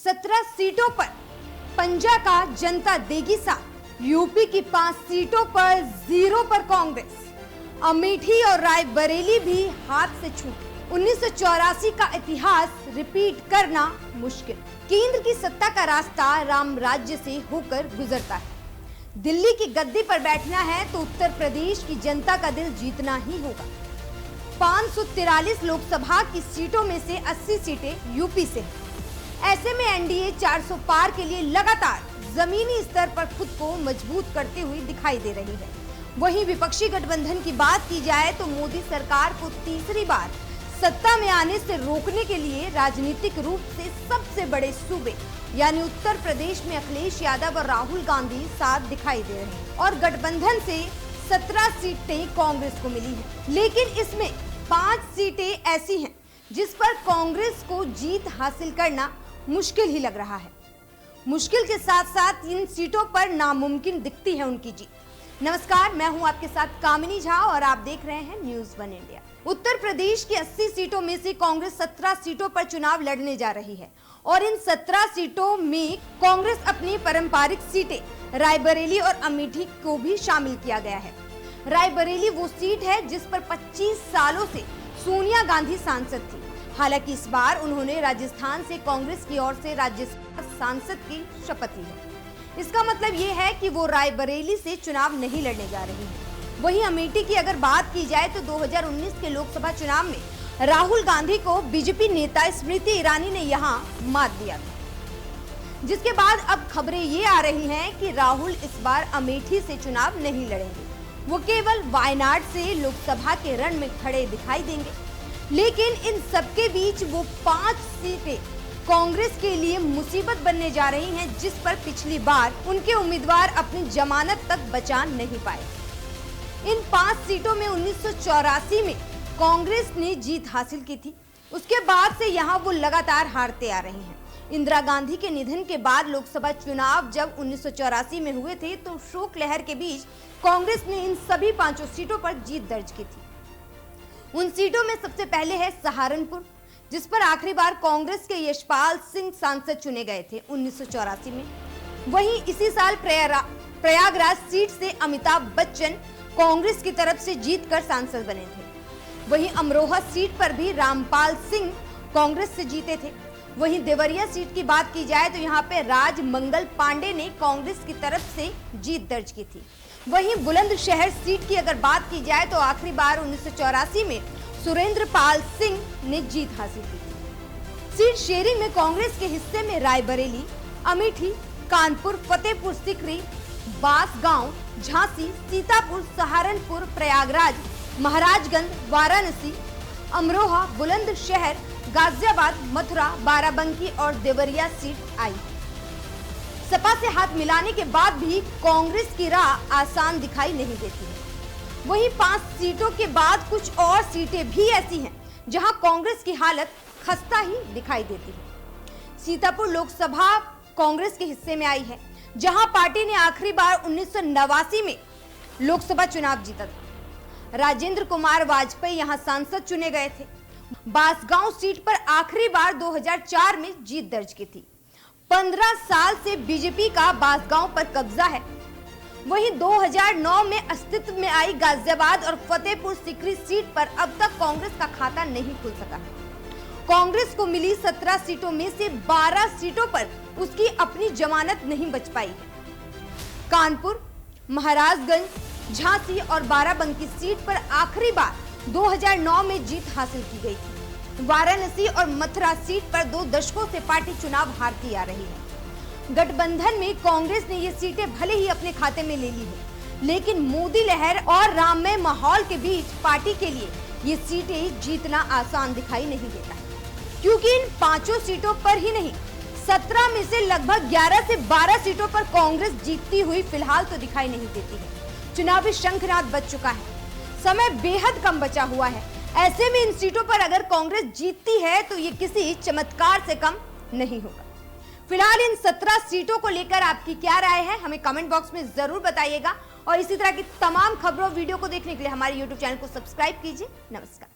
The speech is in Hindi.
17 सीटों पर पंजा का जनता देगी साथ। यूपी की 5 सीटों पर 0 पर कांग्रेस। अमेठी और रायबरेली भी हाथ से छूटे। 1984 का इतिहास रिपीट करना मुश्किल। केंद्र की सत्ता का रास्ता राम राज्य से होकर गुजरता है। दिल्ली की गद्दी पर बैठना है तो उत्तर प्रदेश की जनता का दिल जीतना ही होगा। 543 लोकसभा की सीटों में से 80 सीटें यूपी से हैं। ऐसे में एनडीए 400 पार के लिए लगातार जमीनी स्तर पर खुद को मजबूत करते हुए दिखाई दे रही है। वहीं विपक्षी गठबंधन की बात की जाए तो मोदी सरकार को तीसरी बार सत्ता में आने से रोकने के लिए राजनीतिक रूप से सबसे बड़े सूबे यानी उत्तर प्रदेश में अखिलेश यादव और राहुल गांधी साथ दिखाई दे रहे हैं और गठबंधन से 17 सीटें कांग्रेस को मिली हैं। लेकिन इसमें 5 सीटें ऐसी हैं जिस पर कांग्रेस को जीत हासिल करना मुश्किल ही लग रहा है। मुश्किल के साथ साथ इन सीटों पर नामुमकिन दिखती है उनकी जीत। नमस्कार, मैं हूं आपके साथ कामिनी झा और आप देख रहे हैं न्यूज़ 1 इंडिया। उत्तर प्रदेश की 80 सीटों में से कांग्रेस 17 सीटों पर चुनाव लड़ने जा रही है और इन 17 सीटों में कांग्रेस अपनी पारंपरिक सीटें रायबरेली और अमेठी को भी शामिल किया गया है। रायबरेली वो सीट है जिस पर 25 सालों से सोनिया गांधी सांसद थी। हालांकि इस बार उन्होंने राजस्थान से कांग्रेस की ओर से राज्यसभा सांसद की शपथ ली है। इसका मतलब ये है कि वो रायबरेली से चुनाव नहीं लड़ने जा रही है। वहीं अमेठी की अगर बात की जाए तो 2019 के लोकसभा चुनाव में राहुल गांधी को बीजेपी नेता स्मृति ईरानी ने यहां मात दिया था, जिसके बाद अब खबरें ये आ रही हैं कि राहुल इस बार अमेठी से चुनाव नहीं लड़ेंगे। वो केवल वायनाड से लोकसभा के रण में खड़े दिखाई देंगे। लेकिन इन सबके बीच वो 5 सीटें कांग्रेस के लिए मुसीबत बनने जा रही हैं, जिस पर पिछली बार उनके उम्मीदवार अपनी जमानत तक बचा नहीं पाए। इन 5 सीटों में 1984 में कांग्रेस ने जीत हासिल की थी। उसके बाद से यहां वो लगातार हारते आ रहे हैं। इंदिरा गांधी के निधन के बाद लोकसभा चुनाव जब 1984 में हुए थे तो शोक लहर के बीच कांग्रेस ने इन सभी 5 सीटों पर जीत दर्ज की थी। उन सीटों में सबसे पहले है सहारनपुर, जिस पर आखिरी बार कांग्रेस के यशपाल सिंह सांसद चुने गए थे 1984 में। वहीं इसी साल प्रयागराज सीट से अमिताभ बच्चन कांग्रेस की तरफ से जीतकर सांसद बने थे। वहीं अमरोहा सीट पर भी रामपाल सिंह कांग्रेस से जीते थे। वहीं देवरिया सीट की बात की जाए तो यहाँ पे राज मंगल पांडे ने कांग्रेस की तरफ से जीत दर्ज की थी। वहीं बुलंदशहर सीट की अगर बात की जाए तो आखिरी बार 1984 में सुरेंद्र पाल सिंह ने जीत हासिल की थी। सीट शेयरिंग में कांग्रेस के हिस्से में रायबरेली, अमेठी, कानपुर, फतेहपुर सीकरी, बांसगांव, झांसी, सीतापुर, सहारनपुर, प्रयागराज, महाराजगंज, वाराणसी, अमरोहा, बुलंदशहर, गाजियाबाद, मथुरा, बाराबंकी और देवरिया सीट आई। सपा से हाथ मिलाने के बाद भी कांग्रेस की राह आसान दिखाई नहीं देती है। वहीं 5 सीटों के बाद कुछ और सीटें भी ऐसी हैं जहां कांग्रेस की हालत खस्ता ही दिखाई देती है। सीतापुर लोकसभा कांग्रेस के हिस्से में आई है, जहां पार्टी ने आखिरी बार 1989 में लोकसभा चुनाव जीता था। राजेंद्र कुमार वाजपेयी यहां सांसद चुने गए थे। बांसगांव सीट पर आखिरी बार 2004 में जीत दर्ज की थी। 15 साल से बीजेपी का बांसगांव पर कब्जा है। वहीं 2009 में अस्तित्व में आई गाजियाबाद और फतेहपुर सीकरी सीट पर अब तक कांग्रेस का खाता नहीं खुल सका है। कांग्रेस को मिली 17 सीटों में से 12 सीटों पर उसकी अपनी जमानत नहीं बच पाई है। कानपुर, महाराजगंज, झांसी और बाराबंकी सीट पर आखिरी बार 2009 में जीत हासिल की गई थी। वाराणसी और मथुरा सीट पर 2 दशकों से पार्टी चुनाव हारती आ रही है। गठबंधन में कांग्रेस ने ये सीटें भले ही अपने खाते में ले ली है, लेकिन मोदी लहर और राममय माहौल के बीच पार्टी के लिए ये सीटें जीतना आसान दिखाई नहीं देता है, क्योंकि इन 5 सीटों पर ही नहीं 17 में से लगभग 11 से 12 सीटों पर कांग्रेस जीतती हुई फिलहाल तो दिखाई नहीं देती है। चुनावी शंखनाद बज चुका है, समय बेहद कम बचा हुआ है। ऐसे में इन सीटों पर अगर कांग्रेस जीतती है तो ये किसी चमत्कार से कम नहीं होगा। फिलहाल इन 17 सीटों को लेकर आपकी क्या राय है, हमें कमेंट बॉक्स में जरूर बताइएगा और इसी तरह की तमाम खबरों वीडियो को देखने के लिए हमारे YouTube चैनल को सब्सक्राइब कीजिए। नमस्कार।